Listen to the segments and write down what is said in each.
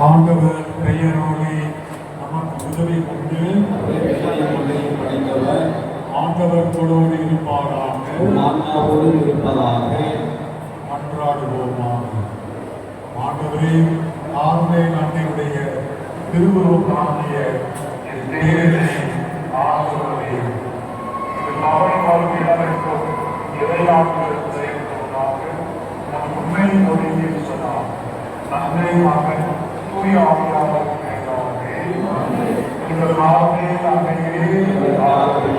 ஆண்டவர் பெயரோடு நமக்கு உதவி கொண்டு ஆண்டவர் தோளோடு இருப்பாராக. மன்றாடுவோமாக. ஆண்டவரே, ஆர்மேல் அன்னையுடைய திருவுருவமாகிய தேவனை ஆண்டவரே, இறையாற்றல் செயல்படுவதாக நம் உண்மை மொழியை சொன்னார். தந்தை மகன் தூய ஆவியாளர் பெயராலே உங்கள் ஆவே அன்னையே, உங்கள் ஆவே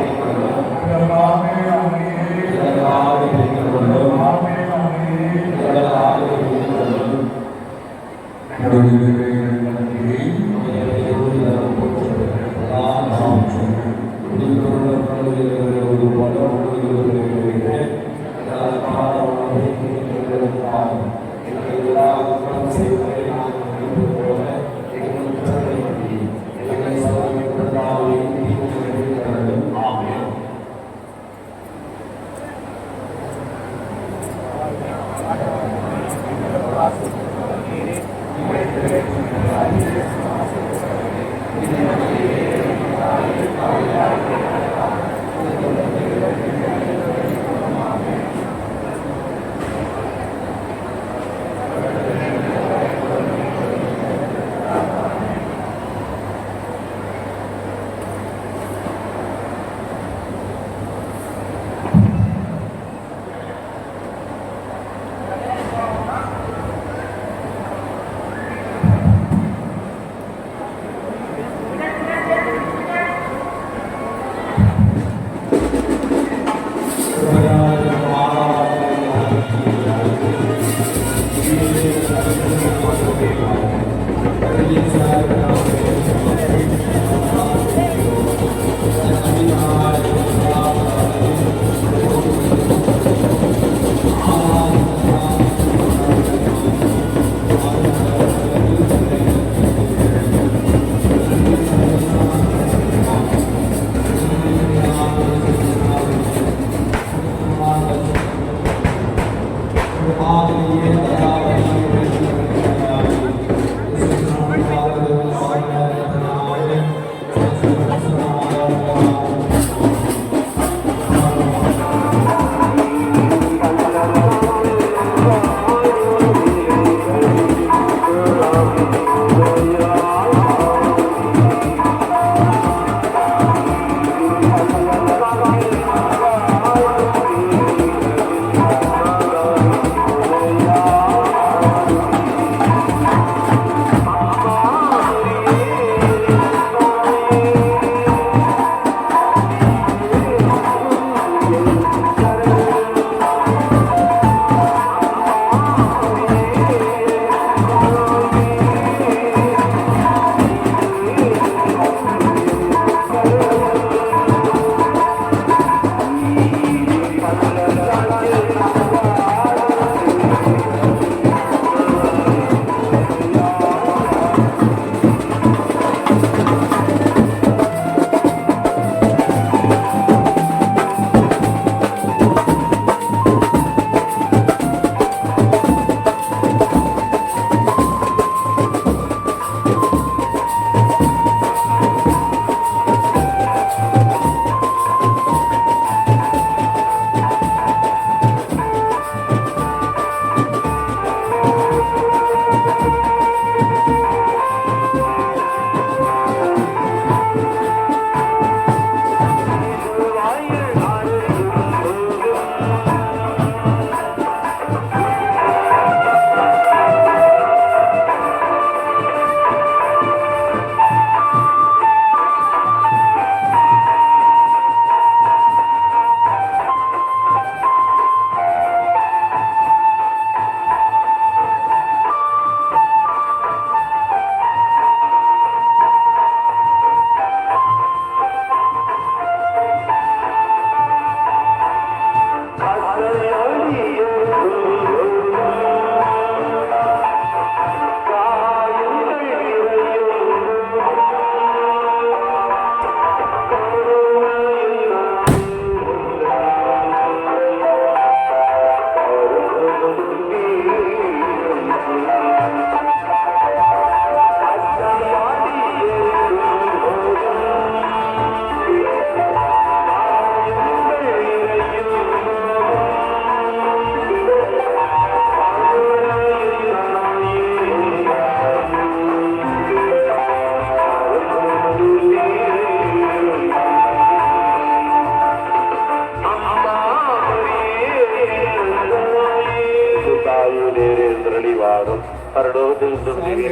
பரலோகத்தில்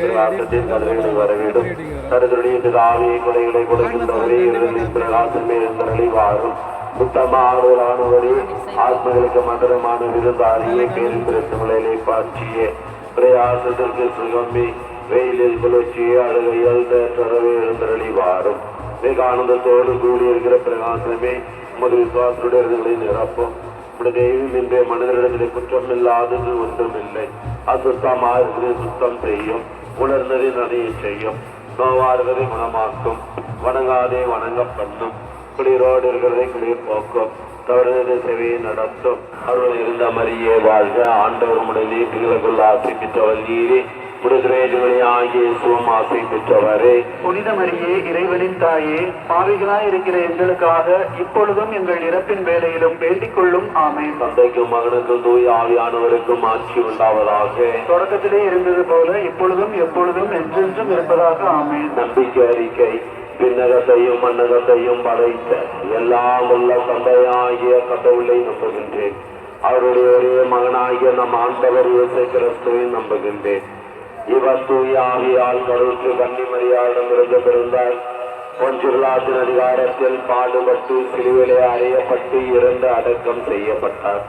பிரகாசத்தின் கதிரைகளை வரவேண்டும் தருதுடைய பிதாவியை கொலைகளை கொடுக்கின்றவரே இருளின் பிரகாசமே இருந்தவரை வாரும் உத்தமானவரே ஆத்மகளுக்கு மதுரமான விருந்தாரியே பேரின் பிரச்சனைகளை பாய்ச்சியே பிரயாசத்திற்கு சுகமே வெயிலில் குளிர்ச்சியே அழகையல் தேற்றவே இருந்தவரை வாரும் மிக ஆனந்தத்தோடு கூடியிருக்கிற பிரகாசமே உமது விசுவாசுடையவர்களை நிரப்பும் தெய்வம் இன்றைய மனிதர்களிடத்திலே குற்றம் இல்லாதது ஒன்றுமில்லை அசுத்தமாக சுத்தம் செய்யும் உணர்ந்ததை நடையை செய்யும் நோவாறுவதை குணமாக்கும் வணங்காதே வணங்க பண்ணும் குளிரோடு இருக்கிறதை குளிர் போக்கும் தவறுதை சேவையை நடத்தும் அவர்கள் இருந்த மரியே வாழ்க ஆண்டவர் உடனே பிள்ளைக்குள்ள ஆசை பெற்றவர் நீரே ஆசை பெற்றவரே புனித மரியே இறைவனின் தாயே பாவிகளாய் இருக்கிற எங்களுக்காக இப்பொழுதும் எங்கள் இறப்பின் வேலையிலும் வேண்டிக் கொள்ளும் ஆமேன். தந்தைக்கும் மகனுக்கும் தூய ஆவியானவருக்கும் ஆட்சி உண்டாவதாக. தொடக்கத்திலே இருந்தது போல இப்பொழுதும் எப்பொழுதும் என்றென்றும் இருப்பதாக ஆமேன். நம்பிக்கை அறிக்கை. விண்ணகத்தையும் மன்னகத்தையும் படைத்த எல்லாம் உள்ள தந்தையாகிய கடவுளை நம்புகின்றேன். அவருடைய ஒரே மகனாகிய நம் ஆண்டவர் இயேசு கிறிஸ்துவை நம்புகின்றேன். இவர் தூய ஆவியால் கருத்து கன்னிமரியாரிடமிருந்து பிறந்தார். பொன்சுருளாற்றின் அதிகாரத்தில் பாடுபட்டு சிலுவிலே அறையப்பட்டு இறந்து அடக்கம் செய்யப்பட்டார்.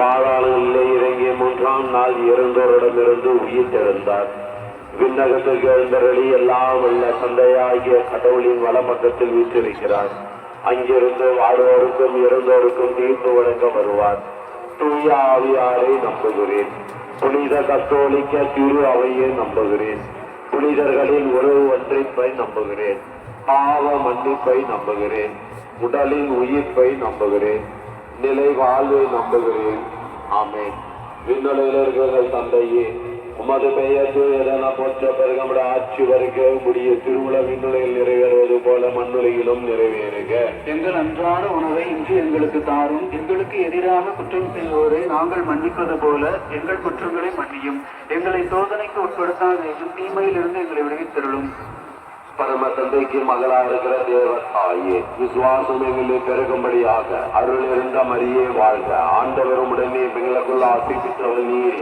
பாதாளங்களிலே இறங்கி 3ஆம் நாள் இறந்தோரிடமிருந்து உயிர் தெழுந்தார். விண்ணகத்துக்கு எழுந்தருளி எல்லாம் உள்ள தந்தையாகிய கடவுளின் வலப்பக்கத்தில் வீற்றிருக்கிறார். அங்கிருந்து வாழ்வோருக்கும் இறந்தோருக்கும் தீர்ப்பு வழங்க வருவார். தூய ஆவியாரை நம்புகிறேன். புனித கத்தோலிக்க திரு அவையை நம்புகிறேன். புனிதர்களின் உறவு ஒன்றிப்பை நம்புகிறேன். பாவ மன்னிப்பை நம்புகிறேன். உடலின் உயிர்ப்பை நம்புகிறேன். நிலை வாழ்வை நம்புகிறேன். ஆமென். விண்ணுலகில் இருக்கிற தந்தையே, உமது பெயர் தூயதென போற்ற பெருகமுடைய ஆட்சி வருக. உடைய திருவுள விண்ணுலகில் நிறைவேறுவது போல மண்ணுலகிலும் நிறைவேறுக. எங்கள் அன்றாட உணவை இன்று எங்களுக்கு தாரும். எங்களுக்கு எதிராக குற்றம் செய்வோரை நாங்கள் மன்னிப்பது போல எங்கள் குற்றங்களை மன்னியும். எங்களை சோதனைக்கு உட்படுத்தாதேயும் தீமையிலிருந்து எங்களை விடுவித்தருளும். பரம தந்தைக்கு மகளாக இருக்கிற தேவ தாயே, விசுவாசம் எங்களை பெருகும்படியாக அருள் இருந்த மரியே வாழ்க. ஆண்டவரும் உடனே எங்களுக்குள்ள ஆசை பெற்றவர் நீரே.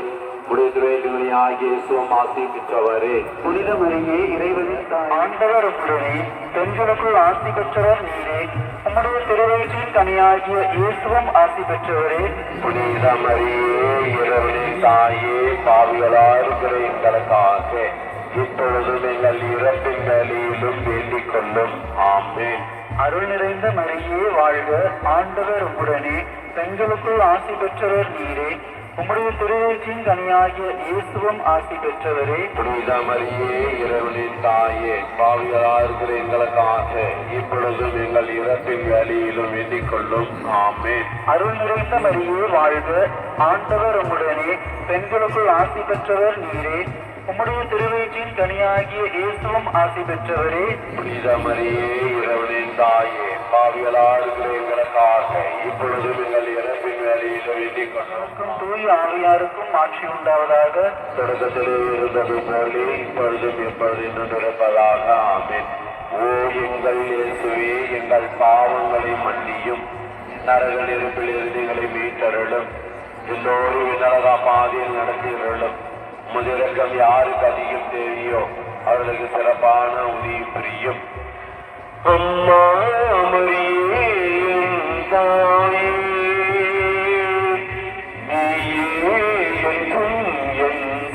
ஆசை பெற்றவரே. புனித மரியே இறைவனின் தாய், ஆண்டவர் உடனே பெண்களுக்குள் ஆசி பெற்றவர் நீரே. உம்முடைய திருவயிற்றின் கனியாகிய இயேசுவும் ஆசி பெற்றவரே. புனித மரியே இறைவனின் தாயே, பாவிகளாக இருக்கிற எங்களுக்காக இப்பொழுதும் எங்கள் இறப்பின் வேலையிலும் வேண்டிக் கொள்ளும். ஆமென். அருள் நிறைந்த மரியே வாழ்க. ஆண்டவர் உடனே பெண்களுக்குள் ஆசி பெற்றவர் நீரே. உம்முடைய திருவயிற்றின் கனியாகிய இயேசுவும் ஆசி பெற்றவரே. புனித மரியே இறைவனின் தாயே, பாவிகளாக இருக்கிற எங்களுக்காக இப்பொழுதும் எங்கள் இறப்பின் வேலையிலும் வேண்டிக் கொள்ளும். ஆமென். அருள் நிறைந்த மரியே வாழ்க. ஆண்டவர் உடனே பெண்களுக்குள் ஆசி பெற்றவர் நீரே. உம்முடைய திருவயிற்றின் கனியாகிய இயேசுவும் ஆசி பெற்றவரே. புனித மரியே இறைவனின் தாயே, பாவிகளாக இருக்கிற எங்களுக்காக இப்பொழுதும் எங்கள் இறப்பின் வேலையிலும் வேண்டிக் கொள்ளும். தூய ஆவியாருக்கும் ஆட்சி உண்டாவதாக. தொடக்கத்திலே இருந்தது போலே இப்பொழுதும் எப்பொழுதும் நடப்பதாக. ஆமென். ஓ எங்கள் இயேசுவே, எங்கள் பாவங்களை மன்னியும். நரக நெருப்பில் இருந்து எங்களை மீட்டருளும். எல்லோரும் நரக பாதையில் நடத்தியருளும். முதலிரக்கம் யாருக்கு அதிகம் தேவையோ அவர்களுக்கு சிறப்பான உதவி புரியும். அம்மா மரியே தாயே,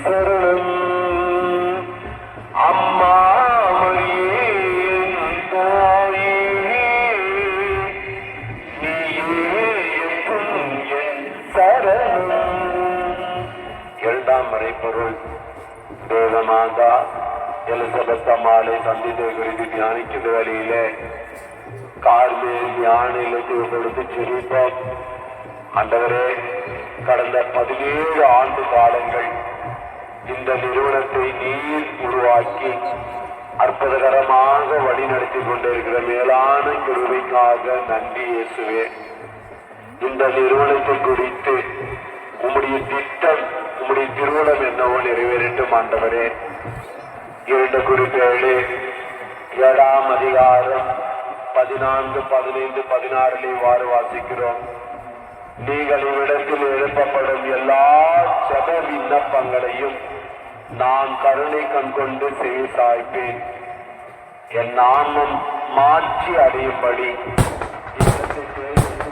சரணம். அம்மா மரியே தாயே, சரணம். இரண்டாம் மறைப்பொருள். தேவமாதா எலிசபெத் அம்மாளை சந்தித்தை குறித்து தியானிக்கின்ற வழியிலே கார்மேல் ஞான இலக்கிய கொடுத்து சிரிப்போம். ஆண்டவரே, கடந்த 17 ஆண்டு காலங்கள் இந்த நிறுவனத்தை நீர் உருவாக்கி அற்புதகரமாக வழிநடத்தி கொண்டிருக்கிற மேலான கிருபைக்காக நன்றி இயேசுவே. இந்த நிறுவனத்தை குறித்து உம்முடைய திட்டம், உம்முடைய திருவுளம் என்னவோ நிறைவேறட்டும் ஆண்டவரே. 2 குறிப்பேடு 7ஆம் அதிகாரம் 14, 15, 16 இவ்வாறு வாசிக்கிறோம். நீங்கள் இவ்விடத்தில் எழுப்பப்படும் எல்லா ஜெப விண்ணப்பங்களையும் நான் கருணை கண் கொண்டு செவி சாய்ப்பேன். என் நாமம் மாற்றி அடையும்படி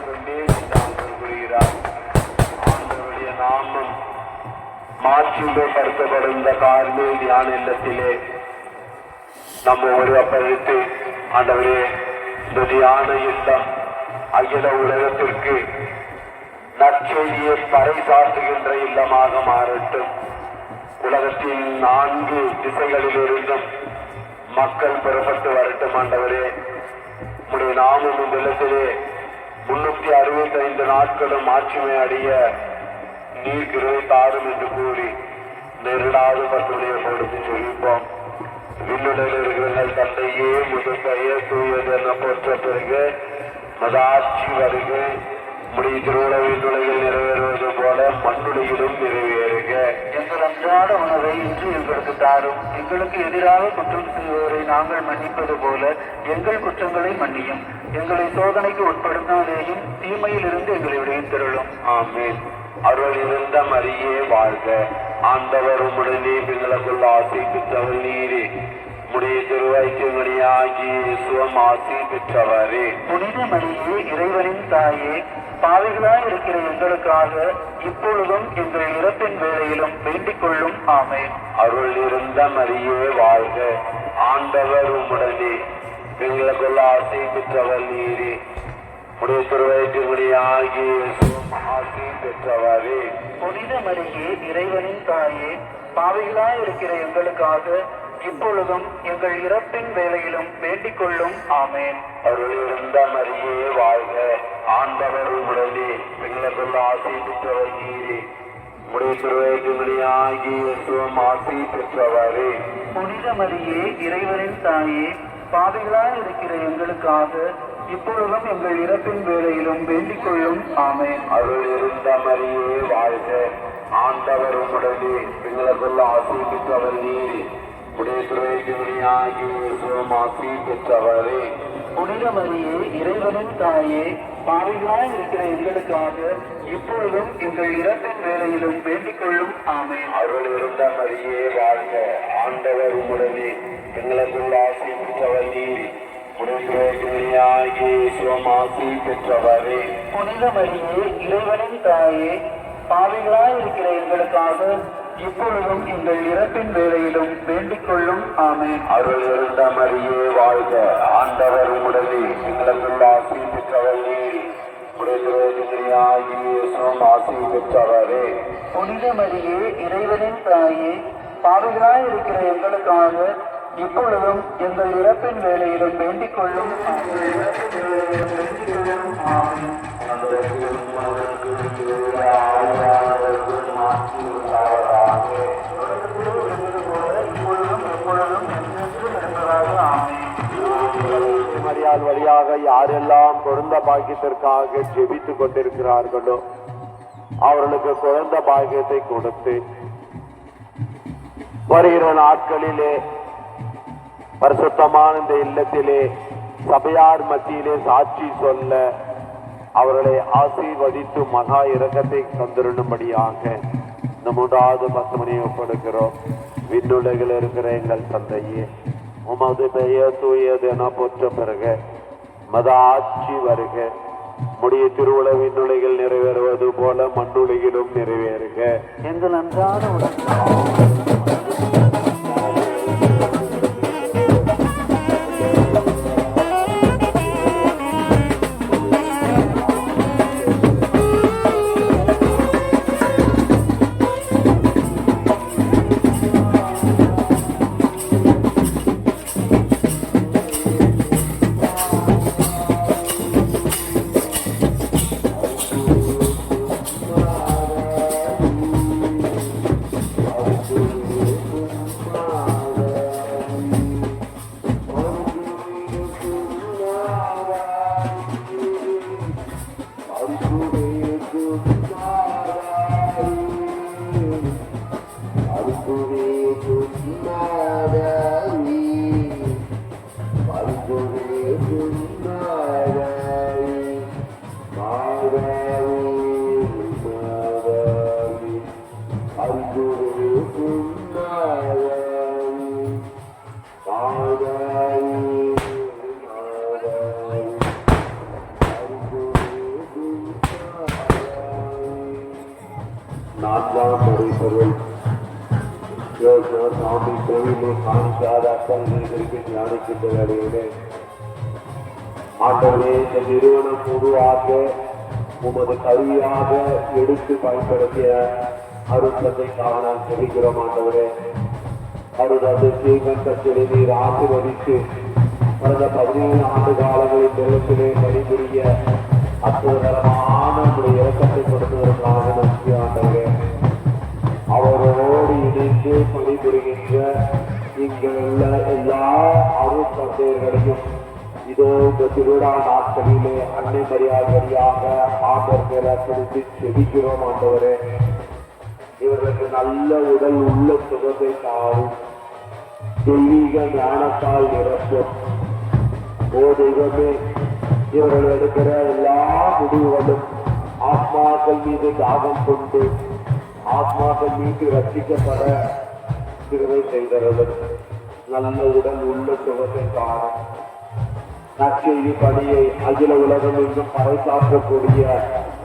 கொண்டே கூறுகிறார். ஆண்டவருடைய நாமம் மாற்றிப்படுத்தப்படும் இந்த கார்மே தியான இல்லத்திலே நம்ம ஒருவப்படுத்தி ஆண்டவரே இந்த தியான இல்லம் அகில உலகத்திற்கு நற்செய்தியை பறைசாற்றுகின்ற இல்லமாக மாறட்டும். உலகத்தின் 4 திசைகளிலிருந்தும் மக்கள் பெறப்பட்டு வரட்டும். ஆண்டவரே உடைய நாமம் இந்த இல்லத்திலே 365 நாட்களும் ஆட்சிமை அடைய நீர் கிருபை தாரும் என்று கூறி நெருடாது பற்றுடைய கொடுத்து சொல்லிப்போம். விண்ணுடல் இருக்கிறங்கள் தந்தையே முதற்பெயர் தூயது என போற்ற பிறகு மதாட்சி வருக. உடைய திருவுலகின் உலகில் நிறைவேறுவது போல மண்ணுலகிலும் நிறைவேறுக. எங்கள் அன்றாட உணவை இன்று எங்களுக்கு தாரும். எங்களுக்கு எதிராக குற்றம் செய்வோரை நாங்கள் மன்னிப்பது போல எங்கள் குற்றங்களை மன்னியும். எங்களை சோதனைக்கு உட்படுத்தாதேயும் தீமையில் இருந்து எங்களை விடுவித்தருளும். ஆமென். அருள் இருந்த மரியே வாழ்க. ஆண்டவர் உம்முடனே பெண்களுக்குள் ஆசை பெற்றவர் நீரே. உடைய திருவயிற்றியாகி இயேசுவும் ஆசை பெற்றவரே. புனித மரியே இறைவனின் தாயே, பாவிகளாய் இருக்கிற எங்களுக்காக இப்பொழுதும் எங்கள் இறப்பின் வேளையிலும் வேண்டிக் கொள்ளும். ஆமென். அருள் இருந்த மரியே வாழ்க. ஆண்டவர் உம்முடனே பெண்களுக்குள் ஆசை பெற்றவர் நீரே. உடைய திருவயிற்றியாகி இயேசுவும் ஆசை பெற்றவரே. புனித மரியே இறைவனின் தாயே, பாவிகளாய் இருக்கிற எங்களுக்காக இப்பொழுதும் எங்கள் இறப்பின் வேளையிலும் வேண்டிக் கொள்ளும். ஆமென். அருள் இருந்த மரியே வாழ்க. ஆண்டவர் உம்முடனே பெண்களுக்குள் ஆசை பெற்றவர் நீரே. உடைய திருவயிற்றியாகி இயேசுவும் ஆசை பெற்றவரே. புனித மரியே இறைவனின் தாயே, பாவிகளாய் இருக்கிற எங்களுக்காக இப்பொழுதும் எங்கள் இறப்பின் வேளையிலும் வேண்டிக் கொள்ளும். ஆமென். அருள் இருந்த மரியே வாழ்க. ஆண்டவர் உம்முடனே பெண்களுக்குள் ஆசை பெற்றவர் நீரே. உடைய திருவயிற்றியாகி இயேசுவும் ஆசை பெற்றவரே. புனித மரியே இறைவனின் தாயே, பாவிகளாய் இருக்கிற எங்களுக்காக இப்பொழுதும் எங்கள் இறப்பின் வேளையிலும் வேண்டிக் கொள்ளும். ஆமென். அருள் இருந்த மரியே வாழ்க. ஆண்டவர் உம்முடனே பெண்களுக்குள் ஆசை பெற்றவர் நீரே. உடைய திருவயிற்றியாகி இயேசுவும் ஆசை பெற்றவரே. புனித மரியே இறைவனின் தாயே, பாவிகளாய் இருக்கிற எங்களுக்காக இப்பொழுதும் எங்கள் இறப்பின் வேளையிலும் வேண்டிக் கொள்ளும். ஆமென். அருள் இருந்த மரியே வாழ்க. ஆண்டவர் உம்முடனே பெண்களுக்குள் ஆசை பெற்றவர் நீரே. உடைய திருவயிற்றியாகி இயேசுவும் ஆசை பெற்றவரே. புனித மரியே இறைவனின் தாயே, பாவிகளாய் இருக்கிற எங்களுக்காக இப்பொழுதும் எங்கள் இறப்பின் வேளையிலும் வேண்டிக் கொள்ளும். ஆமென். மரியாள் வழியாக யாரெல்லாம் குழந்தை பாக்கியத்திற்காக ஜெபித்துக் கொண்டிருக்கிறார்களோ அவர்களுக்கு குழந்தை பாக்கியத்தை கொடுத்து வருகிற நாட்களிலே பரிசுத்தமான இந்த இல்லத்திலே சபையார் மத்தியிலே சாட்சி சொல்ல அவர்களை ஆசீர்வதித்து மகா இரக்கத்தை தந்திரும்படியாக இந்த 3வது பசுமணியை ஒப்படுகிறோம். விண்ணுலகில் இருக்கிற எங்கள் தந்தையே, உமது பெயர் தூயது என போற்ற பிறக மத ஆட்சி வருக. உம்முடைய திருவுள விண்ணுலகில் நிறைவேறுவது போல மண்ணுலகிலும் நிறைவேறுக. எங்கள் அன்றாட Hallelujah. நான்காம் மறைப்பொருள் சாமி கோவிலை காணிக்காத அக்கறைக்கு தியானிக்கின்ற வேலையிலே ஆண்டவரே இந்த நிறுவனம் உருவாக்க உமது கருவியாக எடுத்து பயன்படுத்திய அருத்தத்தைக்காக நான் தெரிகிறோம். ஆண்டவரே அவரது ஸ்ரீகண்டத்திலே நீர் ஆசீர்வதித்து கடந்த 17 ஆண்டு காலங்களில் வெள்ளத்திலே பணிபுரிய அற்புதகரமான இறக்கத்தை கொடுத்ததற்காக நன்றி. ஆண்டவரே அவரோடு இணைந்து பணிபுரிகின்ற இங்குள்ள எல்லா அருள் தந்தையர்களையும் இதோ இந்த திருவிழா நாட்களிலே அன்னை மரியாதையாக ஆண்டவர் மேலப்படுத்தி செபிக்கிறோம். ஆண்டவரே இவர்களுக்கு நல்ல உடல் உள்ள சுகத்தை தாரும், தெய்வீக ஞானத்தால் நிரப்பும். ஓ தெய்வமே, இவர்கள் எடுக்கிற எல்லா முடிவுகளும் ஆத்மாக்கள் மீது தாகம் கொண்டு ஆத்மாக்கள் மீது ரசிக்கப்பட திருவை செய்தவர்கள் நல்ல உடல் உள்ள சுகத்தை தாரும். நற்செய்தி பணியை அகில உலகம் என்றும் பறைசாற்றக்கூடிய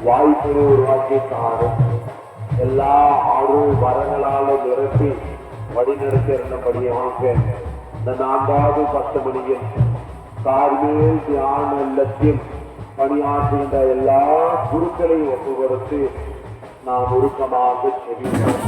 வாய்ப்பினை உருவாக்கி தாரும். எல்லா அருள் வரங்களாலும் நிரப்பி வழிநடத்த இருந்தபடியாக இந்த 4வது 10 மணியில் கார்மேல் தியான இல்லத்தில் பணியாற்றுகின்ற எல்லா குருக்களையும் ஒப்புக்கொடுத்து நாம் உருக்கமாக செல்கிறோம்.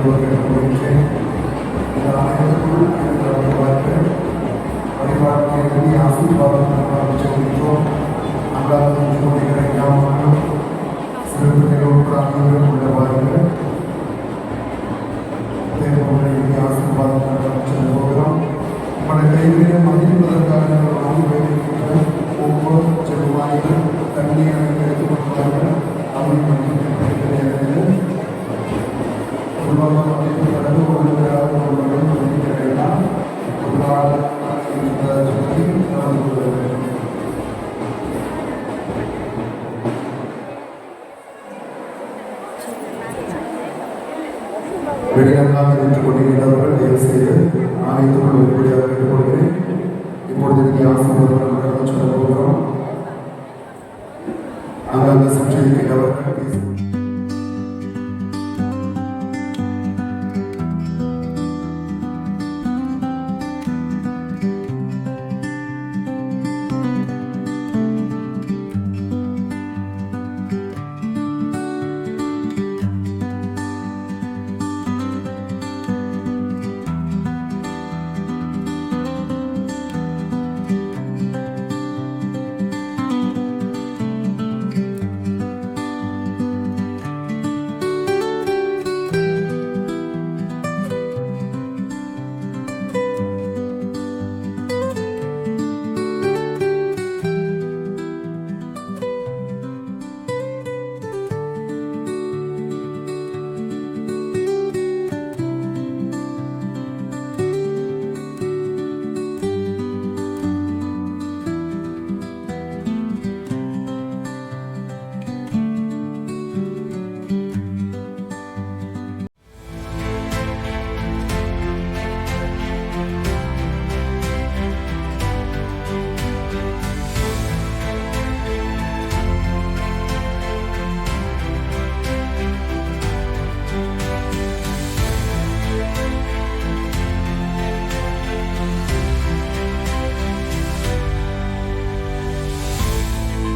Gracias. ஆசீர்வாதம் ஜெபிக்கிறோம். அல்லாத ஜோதிகளை ஞாபகம் சிறப்பு அனைவரும் உள்ள வாருங்கள். தேவனுடைய ஆசீர்வாதம் செல்ல போகிறோம். நம்முடைய கைகளில் மகிழ்வதற்காக ஒவ்வொரு செல்வாய்கள் தண்ணீரை எடுத்துக் கொள்வார்கள். அவர்கள் மகிழ்ச்சியாக உருவாக கடந்து கொள்கிறார். வெளியாக நின்று கொண்டிருக்கிறவர்கள் தயவு செய்து ஆணையத்துக்குள் வெளிப்படையாக கேட்டுக்கொள்கிறேன். இப்பொழுது ஆசீர்வாதம் சொல்ல போகிறோம்.